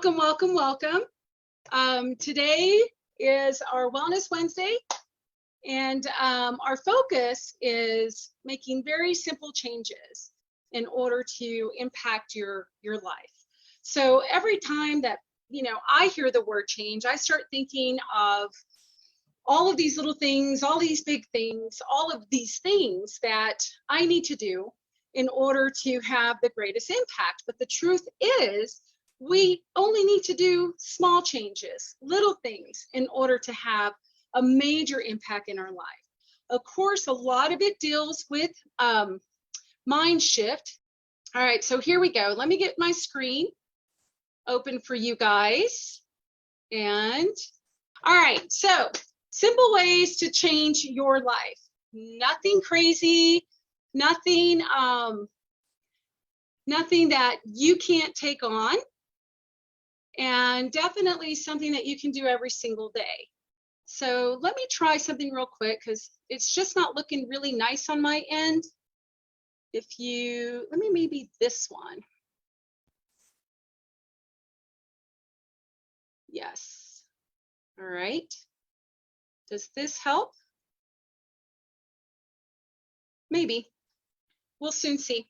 Welcome, welcome, welcome. Today is our Wellness Wednesday, and our focus is making very simple changes in order to impact your life. So every time that I hear the word change, I start thinking of all of these little things, all these big things, all of these things that I need to do in order to have the greatest impact. But the truth is, we only need to do small changes, little things, in order to have a major impact in our life. Of course, a lot of it deals with mind shift. All right, so here we go. Let me get my screen open for you guys. And all right, so simple ways to change your life. Nothing crazy, nothing that you can't take on. And definitely something that you can do every single day. So let me try something real quick because it's just not looking really nice on my end. Let me maybe this one. Yes. All right. Does this help? Maybe. We'll soon see.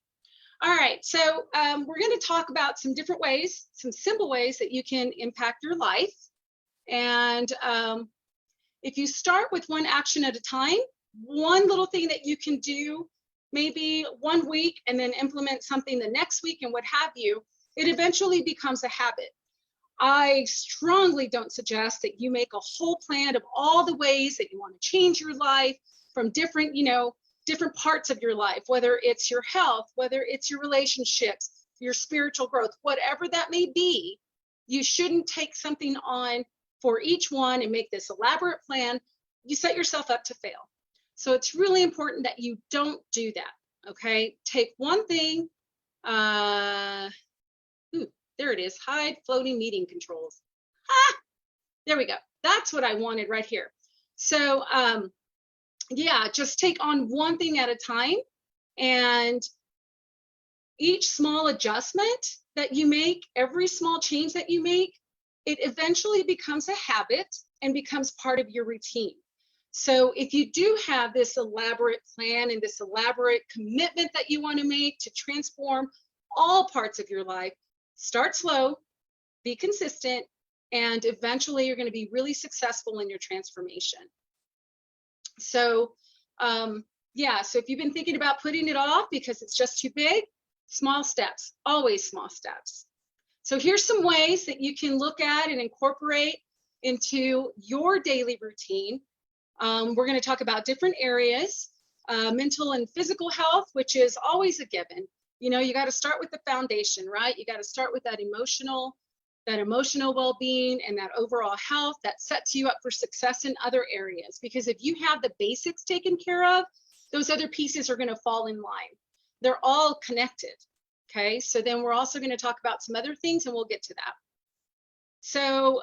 All right, so we're going to talk about some different ways, some simple ways that you can impact your life. And if you start with one action at a time, one little thing that you can do maybe 1 week and then implement something the next week and what have you, it eventually becomes a habit. I strongly don't suggest that you make a whole plan of all the ways that you want to change your life from different, different parts of your life, whether it's your health, whether it's your relationships, your spiritual growth, whatever that may be. You shouldn't take something on for each one and make this elaborate plan. You set yourself up to fail. So it's really important that you don't do that, okay? Take one thing. There it is, hide floating meeting controls. There we go. That's what I wanted right here. So, yeah, just take on one thing at a time, and each small adjustment that you make, every small change that you make, it eventually becomes a habit and becomes part of your routine. So if you do have this elaborate plan and this elaborate commitment that you want to make to transform all parts of your life, start slow, be consistent, and eventually you're going to be really successful in your transformation. So yeah, so if you've been thinking about putting it off because it's just too big, small steps, always small steps. So here's some ways that you can look at and incorporate into your daily routine. We're going to talk about different areas, mental and physical health, which is always a given. You got to start with the foundation, right? You got to start with that emotional well-being and that overall health that sets you up for success in other areas. Because if you have the basics taken care of, those other pieces are going to fall in line. They're all connected. Okay, so then we're also going to talk about some other things, and we'll get to that. So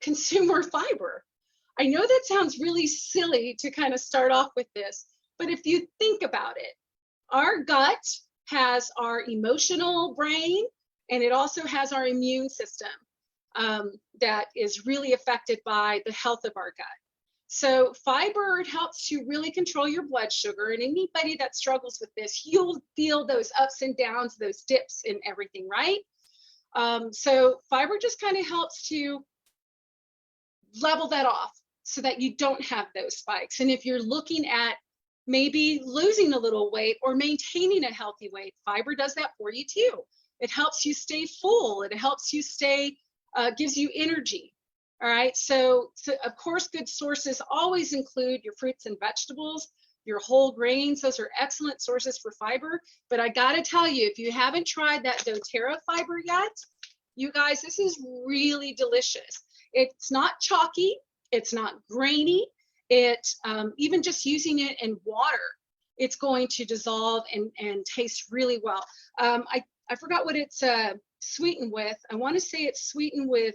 consumer fiber. I know that sounds really silly to kind of start off with this, but if you think about it, our gut has our emotional brain, and it also has our immune system that is really affected by the health of our gut. So fiber, it helps to really control your blood sugar. And anybody that struggles with this, you'll feel those ups and downs, those dips and everything, right? So fiber just kind of helps to level that off so that you don't have those spikes. And if you're looking at maybe losing a little weight or maintaining a healthy weight, fiber does that for you too. It helps you stay full. It helps you stay, gives you energy. All right. So of course, good sources always include your fruits and vegetables, your whole grains. Those are excellent sources for fiber. But I got to tell you, if you haven't tried that doTERRA fiber yet, you guys, this is really delicious. It's not chalky. It's not grainy. Even just using it in water, it's going to dissolve and taste really well. I forgot what it's sweetened with. I want to say it's sweetened with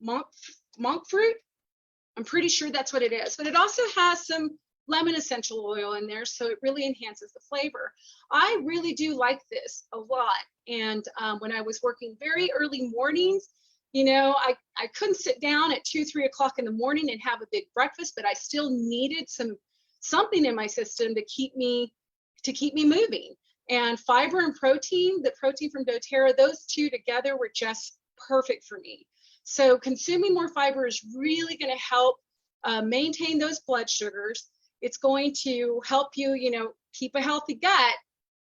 monk fruit. I'm pretty sure that's what it is. But it also has some lemon essential oil in there, so it really enhances the flavor. I really do like this a lot. And when I was working very early mornings, I couldn't sit down at 2, 3 o'clock in the morning and have a big breakfast, but I still needed something in my system to keep me moving. And fiber and protein, the protein from doTERRA, those two together were just perfect for me. So consuming more fiber is really going to help maintain those blood sugars. It's going to help you, keep a healthy gut.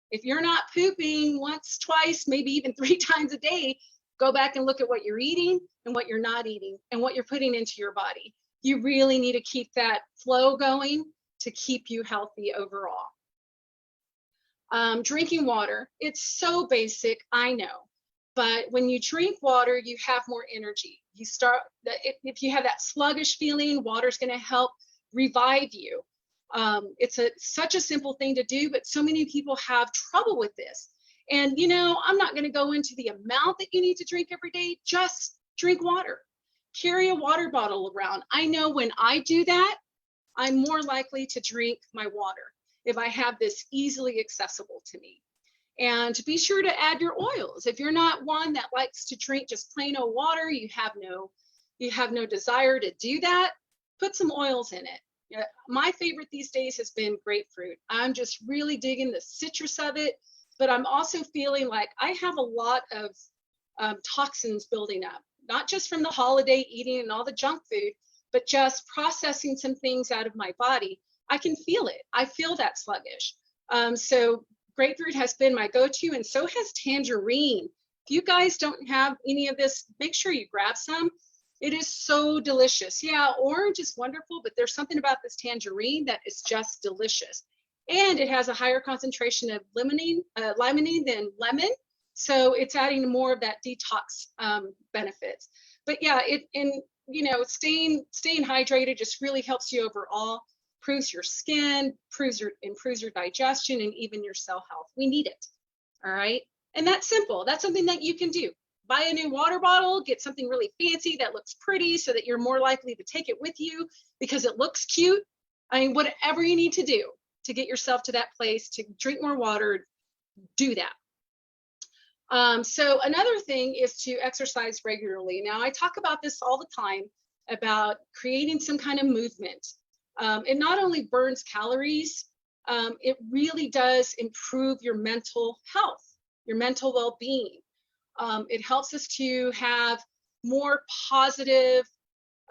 If you're not pooping once, twice, maybe even 3 times a day, go back and look at what you're eating and what you're not eating and what you're putting into your body. You really need to keep that flow going to keep you healthy overall. Drinking water, it's so basic, I know, but when you drink water, you have more energy. If you have that sluggish feeling, water's going to help revive you. It's such a simple thing to do, but so many people have trouble with this. And, I'm not going to go into the amount that you need to drink every day. Just drink water. Carry a water bottle around. I know when I do that, I'm more likely to drink my water if I have this easily accessible to me. And be sure to add your oils. If you're not one that likes to drink just plain old water, you have no desire to do that, put some oils in it. My favorite these days has been grapefruit. I'm just really digging the citrus of it, but I'm also feeling like I have a lot of toxins building up, not just from the holiday eating and all the junk food, but just processing some things out of my body. I can feel it. I feel that sluggish. So grapefruit has been my go-to, and so has tangerine. If you guys don't have any of this, make sure you grab some. It is so delicious. Yeah, orange is wonderful, but there's something about this tangerine that is just delicious. And it has a higher concentration of limonene than lemon. So it's adding more of that detox benefits. But yeah, staying hydrated just really helps you overall. Improves your skin, improves your digestion, and even your cell health. We need it. All right. And that's simple. That's something that you can do. Buy a new water bottle, get something really fancy that looks pretty so that you're more likely to take it with you because it looks cute. I mean, whatever you need to do to get yourself to that place, to drink more water, do that. So another thing is to exercise regularly. Now, I talk about this all the time about creating some kind of movement. It not only burns calories, it really does improve your mental health, your mental well-being. It helps us to have more positive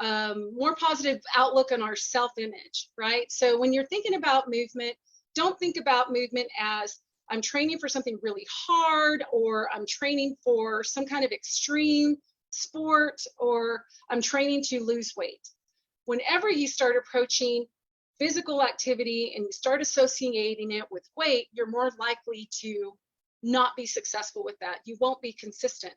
outlook on our self-image, right? So when you're thinking about movement, don't think about movement as I'm training for something really hard, or I'm training for some kind of extreme sport, or I'm training to lose weight. Whenever you start approaching physical activity and you start associating it with weight, you're more likely to not be successful with that. You won't be consistent,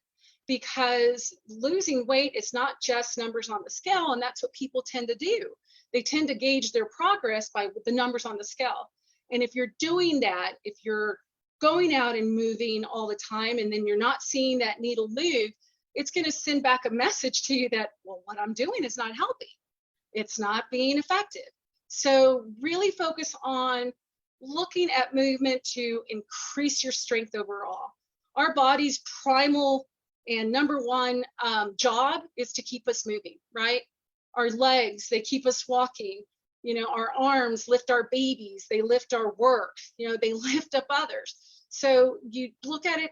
because losing weight is not just numbers on the scale, and that's what people tend to do. They tend to gauge their progress by the numbers on the scale. And if you're doing that, if you're going out and moving all the time and then you're not seeing that needle move, it's going to send back a message to you that, well, what I'm doing is not helping. It's not being effective. So really focus on looking at movement to increase your strength overall. Our body's primal and number one job is to keep us moving, right? Our legs, they keep us walking. Our arms lift our babies, they lift our work, they lift up others. So you look at it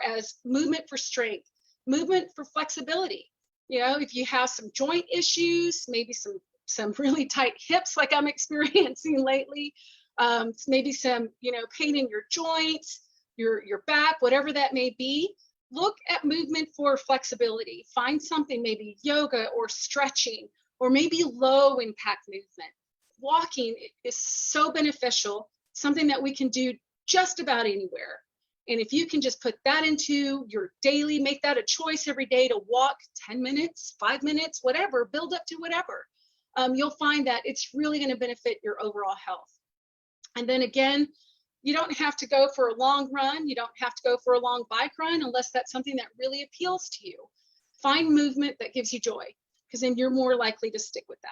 as movement for strength, movement for flexibility. If you have some joint issues, maybe some really tight hips like I'm experiencing lately, maybe some, pain in your joints, your back, whatever that may be, look at movement for flexibility. Find something, maybe yoga or stretching, or maybe low impact movement. Walking is so beneficial, something that we can do just about anywhere. And if you can just put that into your daily, make that a choice every day to walk 10 minutes, 5 minutes, whatever, build up to whatever, you'll find that it's really going to benefit your overall health. And then again, you don't have to go for a long run. You don't have to go for a long bike run unless that's something that really appeals to you. Find movement that gives you joy, because then you're more likely to stick with that.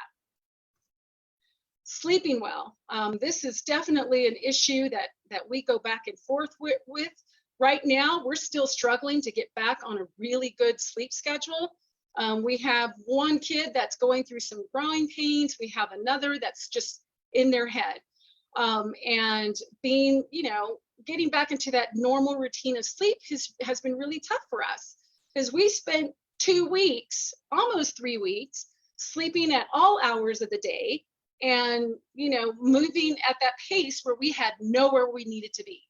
Sleeping well. This is definitely an issue that we go back and forth with. Right now, we're still struggling to get back on a really good sleep schedule. We have one kid that's going through some growing pains. We have another that's just in their head. And being, getting back into that normal routine of sleep has been really tough for us, because we spent 2 weeks, almost 3 weeks, sleeping at all hours of the day and, moving at that pace where we had nowhere we needed to be.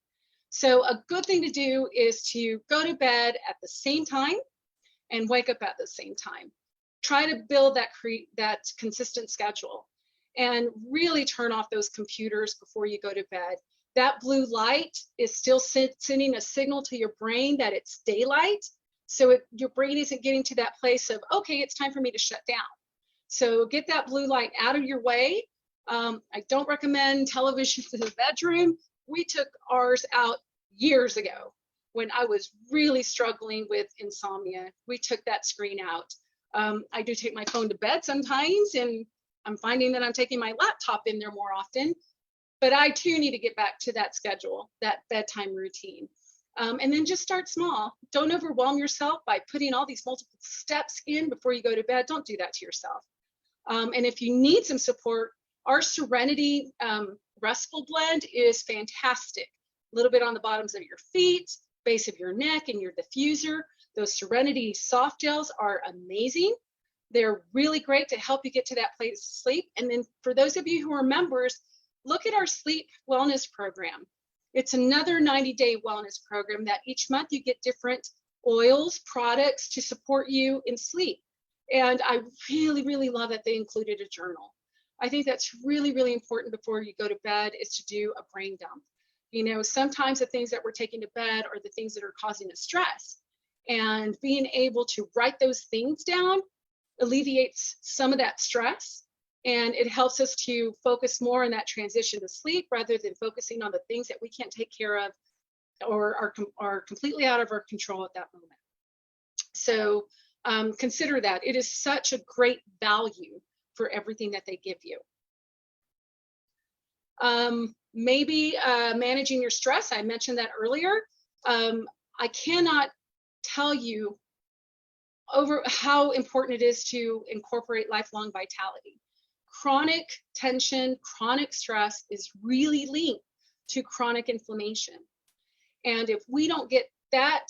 So a good thing to do is to go to bed at the same time and wake up at the same time. Try to build that consistent schedule, and really turn off those computers before you go to bed. That blue light is still sending a signal to your brain that it's daylight. So your brain isn't getting to that place of, okay, it's time for me to shut down. So get that blue light out of your way. I don't recommend television in the bedroom. We took ours out years ago when I was really struggling with insomnia. We took that screen out. I do take my phone to bed sometimes, and I'm finding that I'm taking my laptop in there more often, but I too need to get back to that schedule, that bedtime routine. And then just start small. Don't overwhelm yourself by putting all these multiple steps in before you go to bed. Don't do that to yourself. And if you need some support, our Serenity Restful Blend is fantastic. A little bit on the bottoms of your feet, base of your neck, and your diffuser. Those Serenity soft gels are amazing. They're really great to help you get to that place of sleep. And then for those of you who are members, look at our sleep wellness program. It's another 90-day wellness program that each month you get different oils, products to support you in sleep. And I really, really love that they included a journal. I think that's really, really important before you go to bed, is to do a brain dump. Sometimes the things that we're taking to bed are the things that are causing us stress. And being able to write those things down alleviates some of that stress, and it helps us to focus more on that transition to sleep rather than focusing on the things that we can't take care of or are completely out of our control at that moment. So consider that. It is such a great value for everything that they give you. Maybe managing your stress. I mentioned that earlier. I cannot tell you over how important it is to incorporate lifelong vitality. Chronic tension, chronic stress is really linked to chronic inflammation. And if we don't get that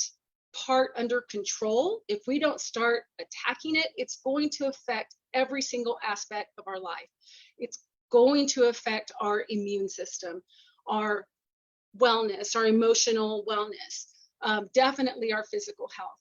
part under control, if we don't start attacking it, it's going to affect every single aspect of our life. It's going to affect our immune system, our wellness, our emotional wellness, definitely our physical health.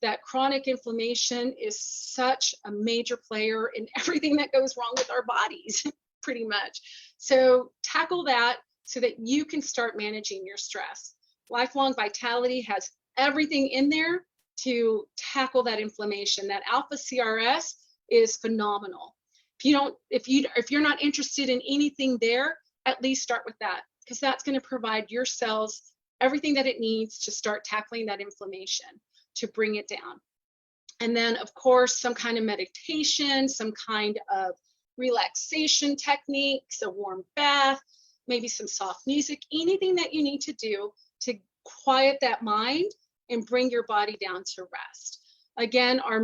That chronic inflammation is such a major player in everything that goes wrong with our bodies, pretty much. So tackle that so that you can start managing your stress. Lifelong Vitality has everything in there to tackle that inflammation. That alpha CRS is phenomenal. If you're not interested in anything there, at least start with that, because that's going to provide your cells everything that it needs to start tackling that inflammation, to bring it down. And then, of course, some kind of meditation, some kind of relaxation techniques, a warm bath, maybe some soft music, anything that you need to do to quiet that mind and bring your body down to rest. Again, our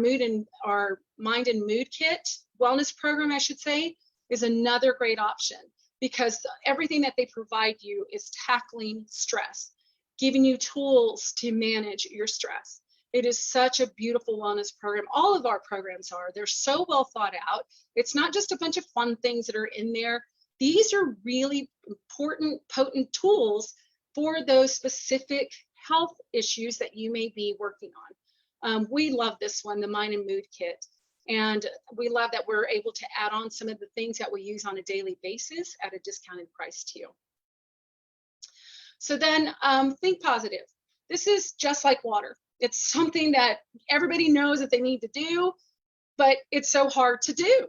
mind and mood kit wellness program, I should say, is another great option, because everything that they provide you is tackling stress, giving you tools to manage your stress. It is such a beautiful wellness program. All of our programs are. They're so well thought out. It's not just a bunch of fun things that are in there. These are really important, potent tools for those specific health issues that you may be working on. We love this one, the Mind and Mood Kit. And we love that we're able to add on some of the things that we use on a daily basis at a discounted price too. So then think positive. This is just like water. It's something that everybody knows that they need to do, but it's so hard to do.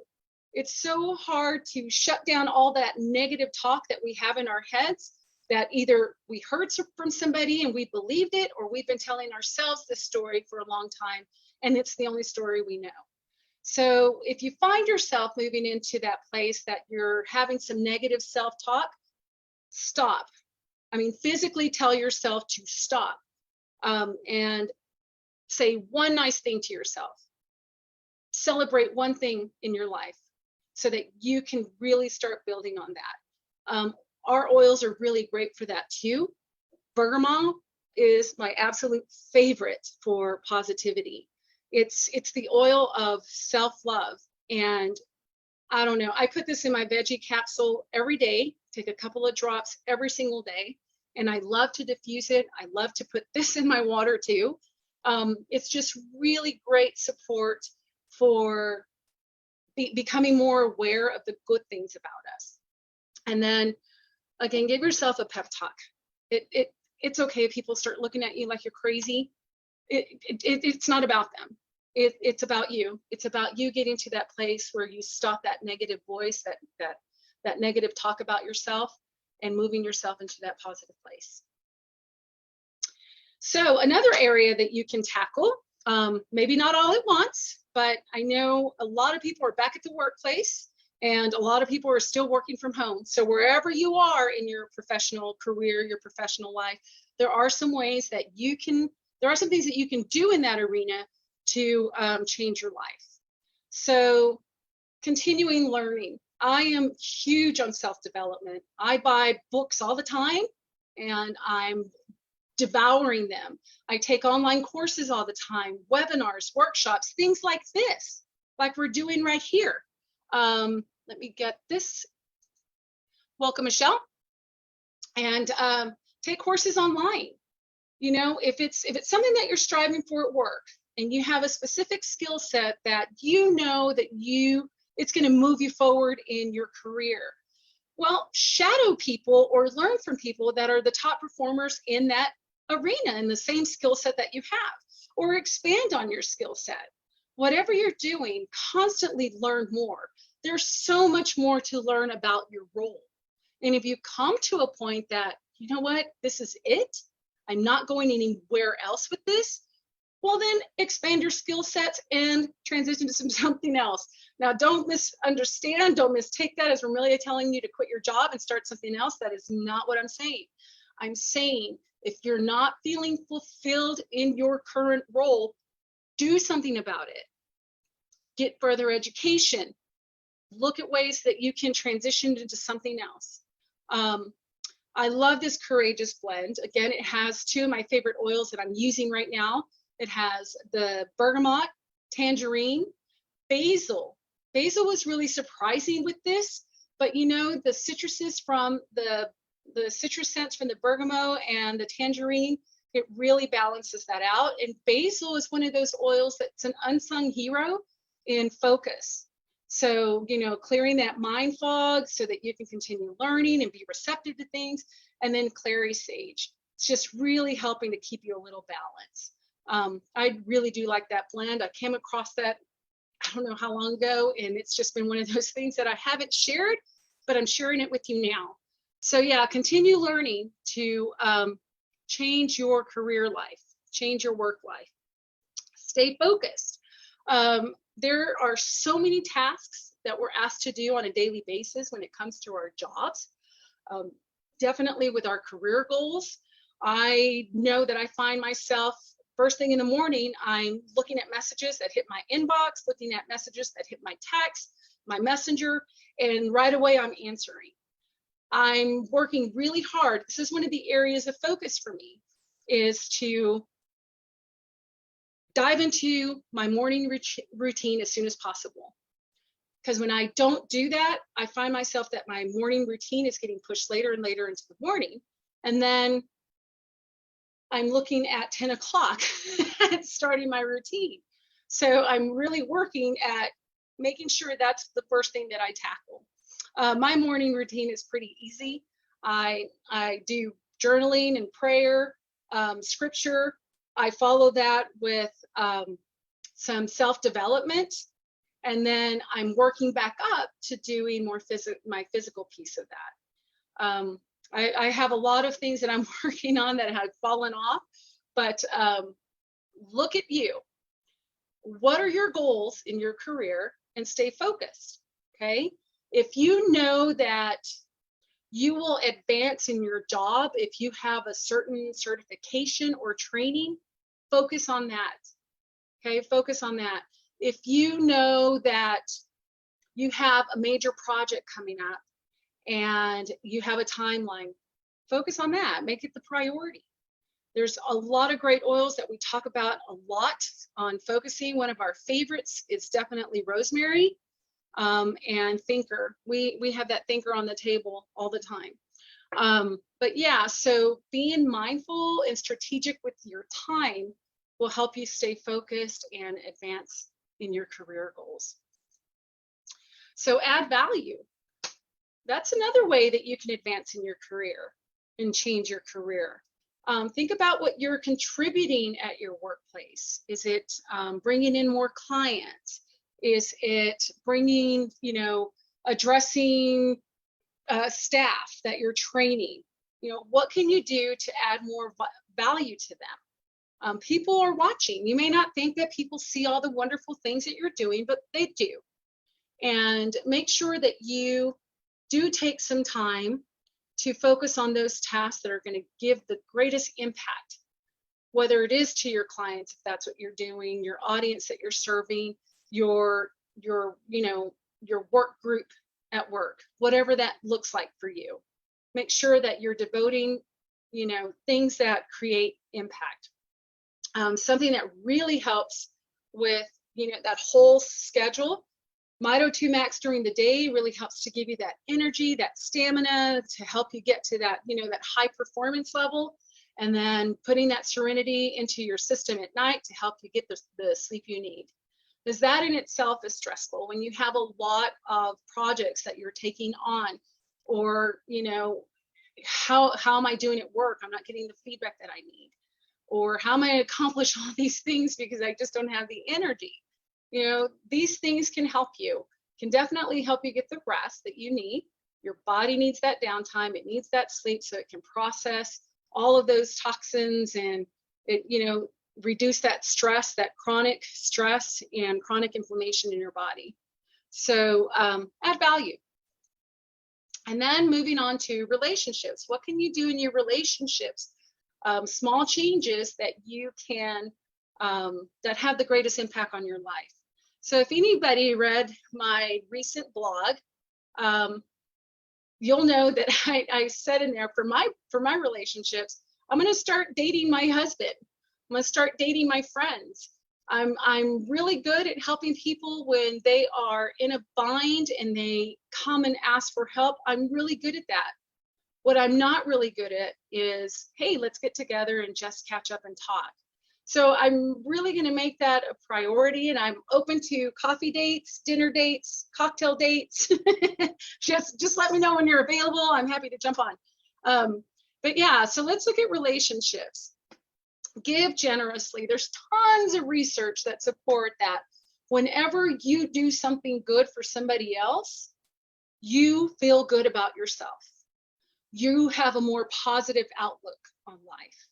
It's so hard to shut down all that negative talk that we have in our heads, that either we heard from somebody and we believed it, or we've been telling ourselves this story for a long time, and it's the only story we know. So if you find yourself moving into that place that you're having some negative self-talk, stop. I mean, physically tell yourself to stop, and say one nice thing to yourself. Celebrate one thing in your life so that you can really start building on that. Our oils are really great for that too. Bergamot is my absolute favorite for positivity. It's the oil of self-love. And I don't know, I put this in my veggie capsule every day, take a couple of drops every single day. And I love to diffuse it. I love to put this in my water too. It's just really great support for becoming more aware of the good things about us. And then again, give yourself a pep talk. It's okay if people start looking at you like you're crazy. It's not about them. It's about you. It's about you getting to that place where you stop that negative voice, that negative talk about yourself, and moving yourself into that positive place. So another area that you can tackle, maybe not all at once, but I know a lot of people are back at the workplace and a lot of people are still working from home. So wherever you are in your professional career, your professional life, there are some ways that you can, there are some things that you can do in that arena to change your life. So continuing learning. I am huge on self-development. I buy books all the time and I'm devouring them. I take online courses all the time, webinars, workshops, things like this, like we're doing right here. Let me get this. Welcome, Michelle. And take courses online. You know, if it's something that you're striving for at work and you have a specific skill set that you know that it's going to move you forward in your career, well, shadow people or learn from people that are the top performers in that arena in the same skill set that you have, or expand on your skill set. Whatever you're doing, constantly learn more. There's so much more to learn about your role. And if you come to a point that, you know what, this is it, I'm not going anywhere else with this, well, then expand your skill sets and transition to something else. Now, don't misunderstand, don't mistake that as Romelia telling you to quit your job and start something else. That is not what I'm saying. I'm saying if you're not feeling fulfilled in your current role, do something about it. Get further education. Look at ways that you can transition into something else. I love this Courageous blend. Again, it has two of my favorite oils that I'm using right now. It has the bergamot, tangerine, basil. Basil was really surprising with this, but you know, the citruses from the citrus scents from the bergamot and the tangerine, it really balances that out. And basil is one of those oils that's an unsung hero in focus. So, you know, clearing that mind fog so that you can continue learning and be receptive to things. And then clary sage. It's just really helping to keep you a little balanced. I really do like that blend. I came across that, I don't know how long ago, and it's just been one of those things that I haven't shared, but I'm sharing it with you now. So yeah, continue learning to change your career life, change your work life. Stay focused. There are so many tasks that we're asked to do on a daily basis when it comes to our jobs. Definitely with our career goals, I know that I find myself first thing in the morning, I'm looking at messages that hit my inbox, looking at messages that hit my text, my messenger, and right away I'm answering. I'm working really hard. This is one of the areas of focus for me, is to dive into my morning routine as soon as possible. Because when I don't do that, I find myself that my morning routine is getting pushed later and later into the morning. And then I'm looking at 10 o'clock at starting my routine. So I'm really working at making sure that's the first thing that I tackle. My morning routine is pretty easy. I do journaling and prayer, scripture. I follow that with some self-development. And then I'm working back up to doing more my physical piece of that. I have a lot of things that I'm working on that have fallen off, but look at you. what are your goals in your career and stay focused. Okay. If you know that you will advance in your job if you have a certain certification or training, focus on that. Okay, focus on that. If you know that you have a major project coming up and you have a timeline, focus on that. Make it the priority. There's a lot of great oils that we talk about a lot on focusing. One of our favorites is definitely rosemary and thinker. We have that thinker on the table all the time. But yeah, so being mindful and strategic with your time will help you stay focused and advance in your career goals. So add value. That's another way that you can advance in your career and change your career. Think about what you're contributing at your workplace. Is it bringing in more clients? Is it bringing, addressing staff that you're training? What can you do to add more value to them? People are watching. You may not think that people see all the wonderful things that you're doing, but they do. And make sure that you do take some time to focus on those tasks that are going to give the greatest impact, whether it is to your clients, if that's what you're doing, your audience that you're serving, your work group at work, whatever that looks like for you. Make sure that you're devoting, things that create impact. Something that really helps with, that whole schedule. Mito 2 Max during the day really helps to give you that energy, that stamina to help you get to that, that high performance level. And then putting that serenity into your system at night to help you get the sleep you need. Because that in itself is stressful when you have a lot of projects that you're taking on, or, how am I doing at work? I'm not getting the feedback that I need. Or how am I going to accomplish all these things because I just don't have the energy? These things can help you, can definitely help you get the rest that you need. Your body needs that downtime. It needs that sleep so it can process all of those toxins and it, reduce that stress, that chronic stress and chronic inflammation in your body. So add value. And then moving on to relationships. What can you do in your relationships? Small changes that you can, that have the greatest impact on your life. So if anybody read my recent blog, you'll know that I said in there for my relationships, I'm going to start dating my husband. I'm going to start dating my friends. I'm really good at helping people when they are in a bind and they come and ask for help. I'm really good at that. What I'm not really good at is, hey, let's get together and just catch up and talk. So I'm really going to make that a priority, and I'm open to coffee dates, dinner dates, cocktail dates. just let me know when you're available. I'm happy to jump on. But yeah, so let's look at relationships. Give generously. There's tons of research that support that. Whenever you do something good for somebody else, you feel good about yourself. You have a more positive outlook on life.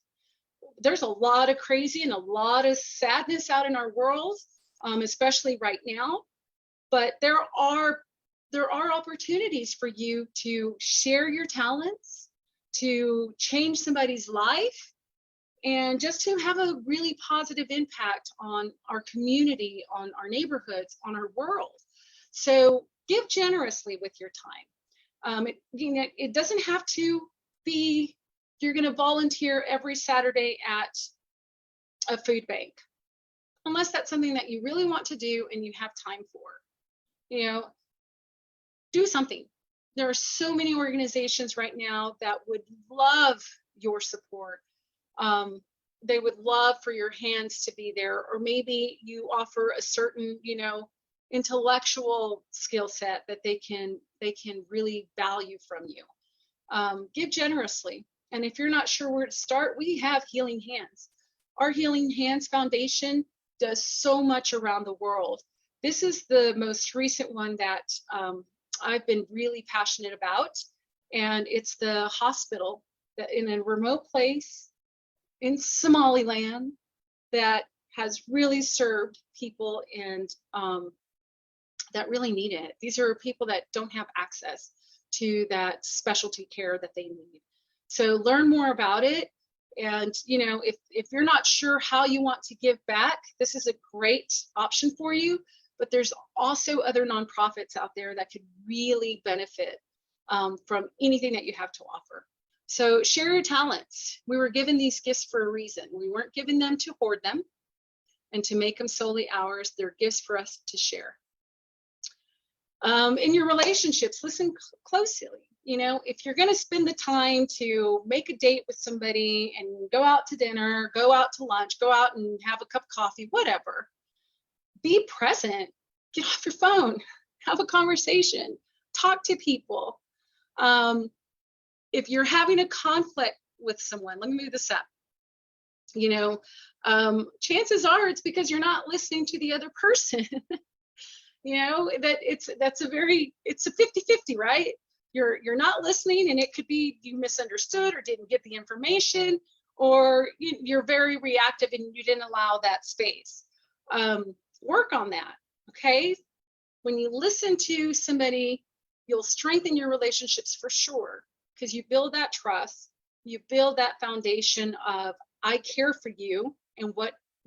There's a lot of crazy and a lot of sadness out in our world, especially right now. But there are opportunities for you to share your talents, to change somebody's life, and just to have a really positive impact on our community, on our neighborhoods, on our world. So give generously with your time. It doesn't have to be you're going to volunteer every Saturday at a food bank, unless that's something that you really want to do and you have time for. Do something. There are so many organizations right now that would love your support. They would love for your hands to be there, or maybe you offer a certain, intellectual skill set that they can really value from you. Give generously. And if you're not sure where to start, we have Healing Hands. Our Healing Hands Foundation does so much around the world. This is the most recent one that I've been really passionate about. And it's the hospital that in a remote place in Somaliland that has really served people and that really need it. These are people that don't have access to that specialty care that they need. So learn more about it. And, you know, if you're not sure how you want to give back, this is a great option for you. But there's also other nonprofits out there that could really benefit from anything that you have to offer. So share your talents. We were given these gifts for a reason. We weren't given them to hoard them and to make them solely ours. They're gifts for us to share. In your relationships, listen closely. You know, if you're going to spend the time to make a date with somebody and go out to dinner, go out to lunch, go out and have a cup of coffee, whatever, be present. Get off your phone, have a conversation, talk to people. If you're having a conflict with someone, let me move this up. You know, chances are it's because you're not listening to the other person. You know, it's a 50-50, right? You're not listening, and it could be you misunderstood or didn't get the information, or you're very reactive and you didn't allow that space. Work on that, okay? When you listen to somebody, you'll strengthen your relationships for sure, because you build that trust, you build that foundation of I care for you, and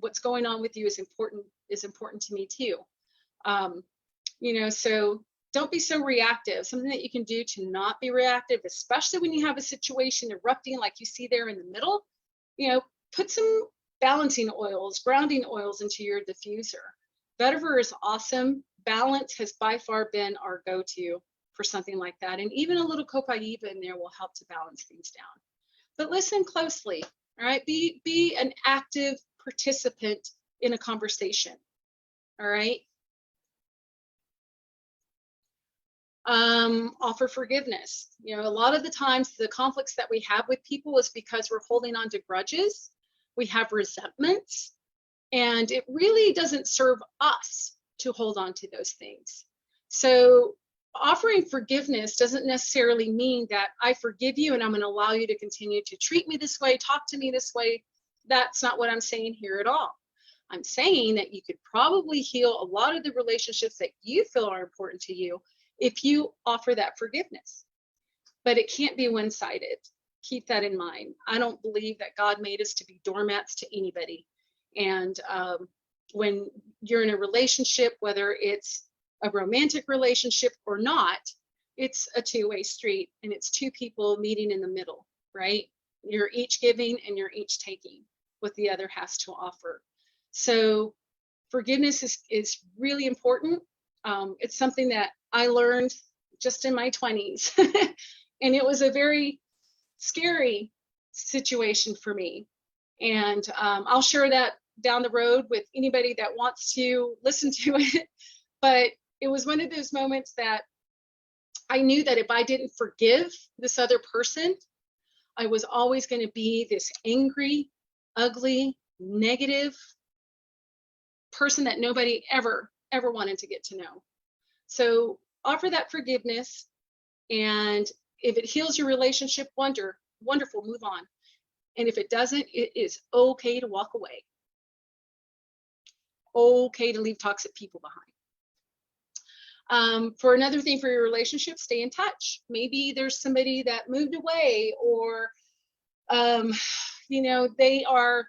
what's going on with you is important to me too. You know, so don't be so reactive. Something that you can do to not be reactive, especially when you have a situation erupting like you see there in the middle, you know, put some balancing oils, grounding oils into your diffuser. Vetiver is awesome. Balance has by far been our go-to for something like that. And even a little copaiba in there will help to balance things down. But listen closely, all right? Be an active participant in a conversation, all right? Offer forgiveness. You know, a lot of the times the conflicts that we have with people is because we're holding on to grudges. We have resentments, and it really doesn't serve us to hold on to those things. So offering forgiveness doesn't necessarily mean that I forgive you and I'm going to allow you to continue to treat me this way, talk to me this way. That's not what I'm saying here at all. I'm saying that you could probably heal a lot of the relationships that you feel are important to you if you offer that forgiveness. But it can't be one-sided. Keep that in mind. I don't believe that God made us to be doormats to anybody. And when you're in a relationship, whether it's a romantic relationship or not, it's a two-way street, and it's two people meeting in the middle, right? You're each giving and you're each taking what the other has to offer. So forgiveness is really important. It's something that I learned just in my 20s. And it was a very scary situation for me. And I'll share that down the road with anybody that wants to listen to it. But it was one of those moments that I knew that if I didn't forgive this other person, I was always going to be this angry, ugly, negative person that nobody ever wanted to get to know. So offer that forgiveness, and if it heals your relationship, wonderful, move on. And if it doesn't, it is okay to walk away. Okay to leave toxic people behind. For another thing for your relationship, stay in touch. Maybe there's somebody that moved away, or you know, they are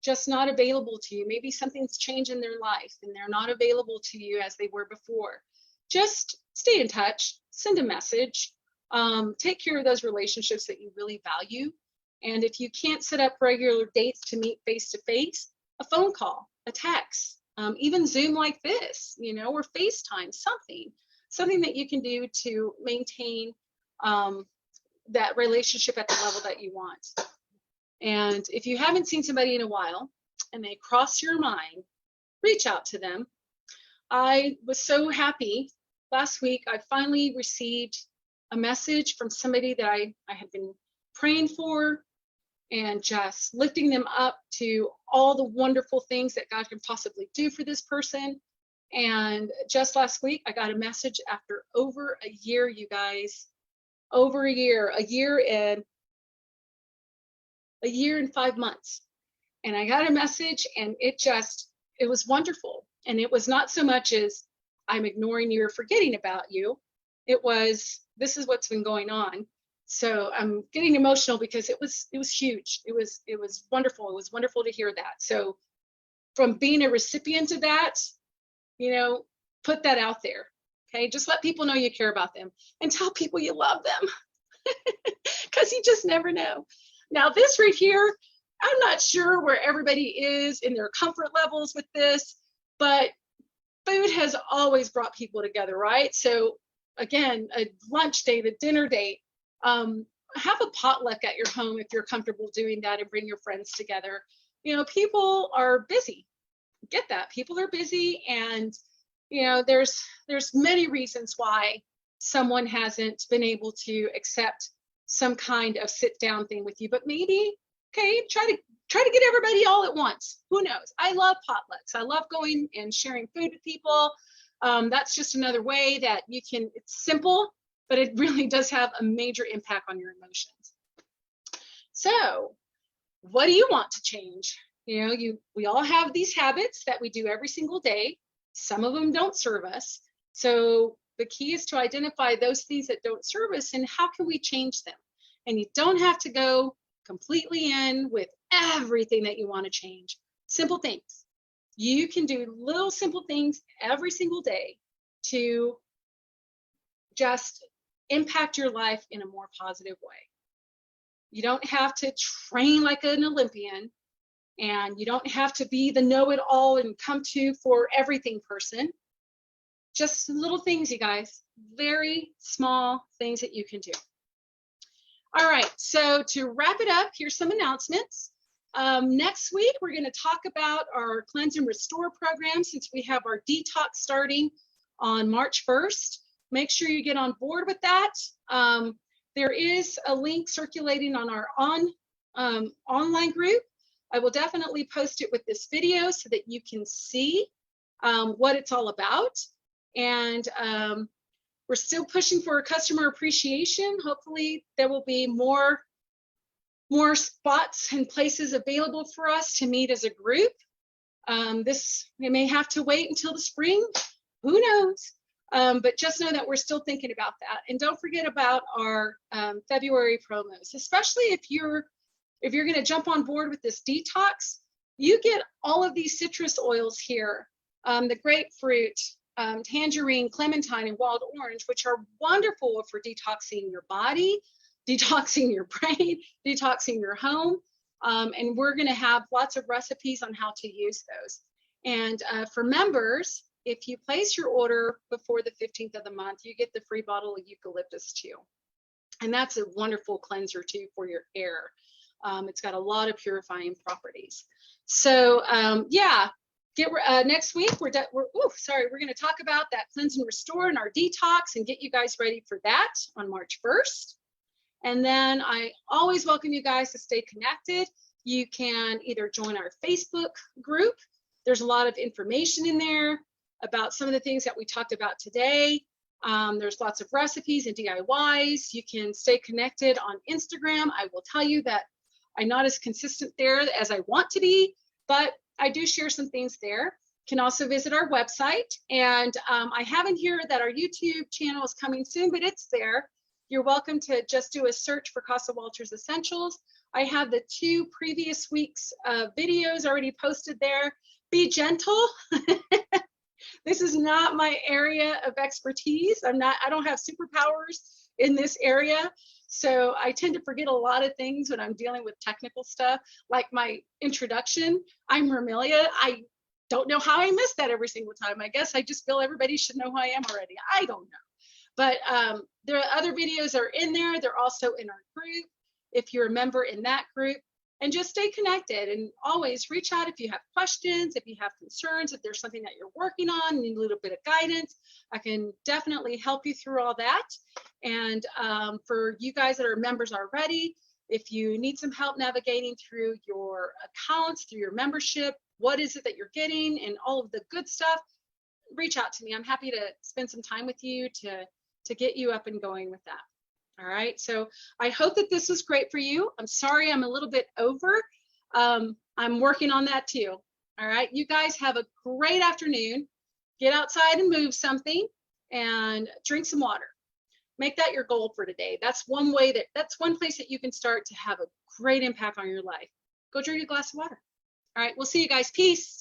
just not available to you. Maybe something's changed in their life and they're not available to you as they were before. Just stay in touch, send a message, take care of those relationships that you really value. And if you can't set up regular dates to meet face-to-face, a phone call, a text, even Zoom like this, you know, or FaceTime, something that you can do to maintain that relationship at the level that you want. And if you haven't seen somebody in a while and they cross your mind, reach out to them. I was so happy. Last week, I finally received a message from somebody that I had been praying for and just lifting them up to all the wonderful things that God can possibly do for this person. And just last week, I got a message after over a year, you guys, a year and 5 months. and I got a message, and it was wonderful. And it was not so much as I'm ignoring you or forgetting about you. It was, this is what's been going on. So I'm getting emotional because it was huge. It was wonderful. It was wonderful to hear that. So from being a recipient of that, put that out there. Okay, just let people know you care about them, and tell people you love them, because you just never know. Now this right here, I'm not sure where everybody is in their comfort levels with this, but food has always brought people together, right? So again, a lunch date, a dinner date, have a potluck at your home if you're comfortable doing that, and bring your friends together. People are busy. Get that. People are busy, and there's many reasons why someone hasn't been able to accept some kind of sit down thing with you, but maybe, okay, try to get everybody all at once. Who knows? I love potlucks. I love going and sharing food with people. That's just another way that you can, it's simple, but it really does have a major impact on your emotions. So what do you want to change? We all have these habits that we do every single day. Some of them don't serve us. So the key is to identify those things that don't serve us, and how can we change them? And you don't have to go completely in with everything that you want to change. Simple things. You can do little simple things every single day to just impact your life in a more positive way. You don't have to train like an Olympian, and you don't have to be the know-it-all and come to for everything person. Just little things, you guys, very small things that you can do. All right, so to wrap it up, here's some announcements. Next week, we're going to talk about our Cleanse and Restore program, since we have our detox starting on March 1st. Make sure you get on board with that. There is a link circulating on our online group. I will definitely post it with this video so that you can see what it's all about. And we're still pushing for customer appreciation. Hopefully there will be more spots and places available for us to meet as a group. We may have to wait until the spring, who knows? But just know that we're still thinking about that. And don't forget about our February promos, especially if you're going to jump on board with this detox. You get all of these citrus oils here, the grapefruit, tangerine, clementine, and wild orange, which are wonderful for detoxing your body, detoxing your brain, detoxing your home. And we're going to have lots of recipes on how to use those. And for members, if you place your order before the 15th of the month, you get the free bottle of eucalyptus too. And that's a wonderful cleanser too for your air. It's got a lot of purifying properties. So yeah, next week we're going to talk about that Cleanse and Restore and our detox, and get you guys ready for that on March 1st. And then I always welcome you guys to stay connected. You can either join our Facebook group. There's a lot of information in there about some of the things that we talked about today. There's lots of recipes and DIYs. You can stay connected on Instagram. I will tell you that I'm not as consistent there as I want to be, but I do share some things there. You can also visit our website. And I have in here that our YouTube channel is coming soon, but it's there. You're welcome to just do a search for Casa Walters Essentials. I have the 2 previous weeks' videos already posted there. Be gentle. This is not my area of expertise. I don't have superpowers in this area. So I tend to forget a lot of things when I'm dealing with technical stuff, like my introduction. I'm Romelia. I don't know how I missed that every single time. I guess I just feel everybody should know who I am already. I don't know. But there are other videos are in there. They're also in our group, if you're a member in that group. And just stay connected, and always reach out if you have questions, if you have concerns, if there's something that you're working on and need a little bit of guidance. I can definitely help you through all that. And for you guys that are members already, if you need some help navigating through your accounts, through your membership, what is it that you're getting and all of the good stuff, reach out to me. I'm happy to spend some time with you to get you up and going with that. All right, so I hope that this was great for you. I'm sorry I'm a little bit over. I'm I'm working on that too. All right, you guys have a great afternoon. Get outside and move something and drink some water. Make that your goal for today. That's one place that you can start to have a great impact on your life. Go drink a glass of water. All right, we'll see you guys. Peace.